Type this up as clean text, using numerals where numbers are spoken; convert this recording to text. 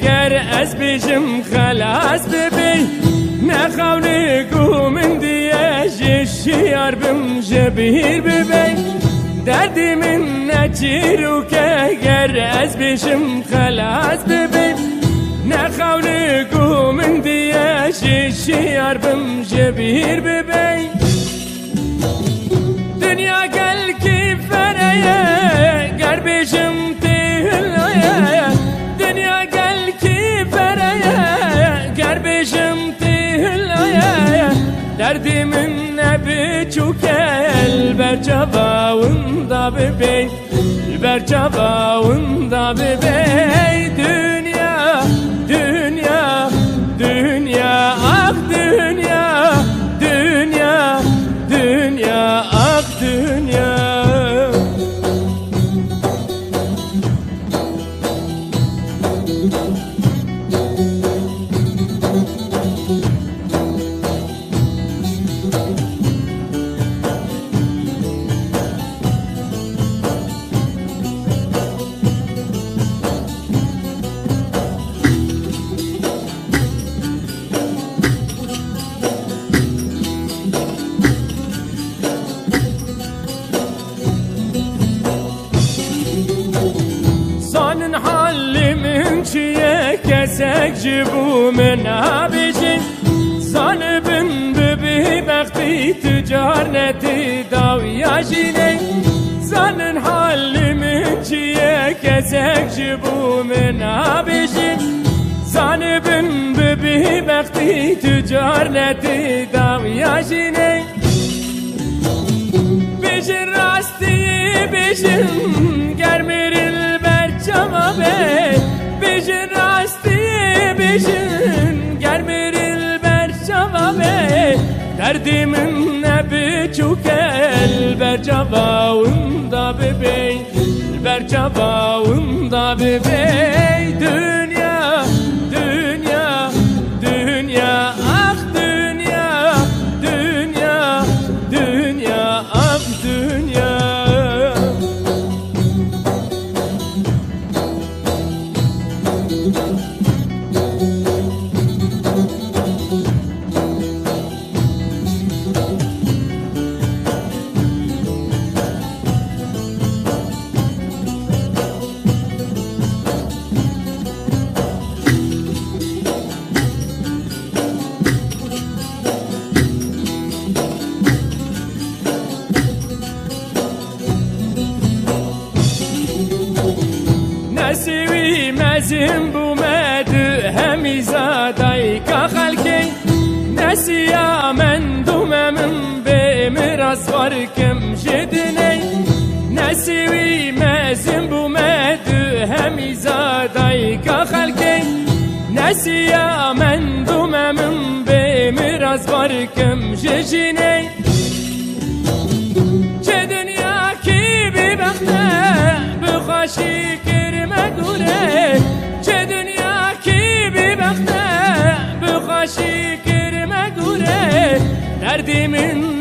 گر از بیشم خلاص ببی نخونی کو من دیه شیار بم جبیر ببی دردی من نچیرو که گر از بیشم خلاص ببی نخونی کو من دیه شیار بم جبیر ببی دنیا گل کی فریه گر بیشم تهلایه دنیا گل کی فریه گر بیشم تهلایه دردی من نبی چوکل بر جواوندا ببی بر جواوندا ببی دنیا دنیا دنیا آخ دنیا دنیا دنیا آخ دنیا Zanın halimin çiye kesek cibu min abicin Zanı bin bibi bekti tücarneti davya jine Zanın halimin çiye kesek cibu min abicin Zanı bin bibi bekti tücarneti davya jine Bijin rasti bijin germiril Cama be bijin rasti bijin germiril ber cama be derdimin nebi çukel ber cavaunda bebey ber cavaunda bebey dünya dünya dünya ah dünya dünya dünya ah dünya نسوی مزم بو مدو همی زادای که خلکی نسیا من دومم به مراز وارکم جدنی نسوی مزم بو مدو همی زادای که خلکی نسیا من دومم به مراز وارکم جدنی چه دنیا کی ببخته بخوشی چه دنیا کی ببخته بخوشی کرمه گوره دردی من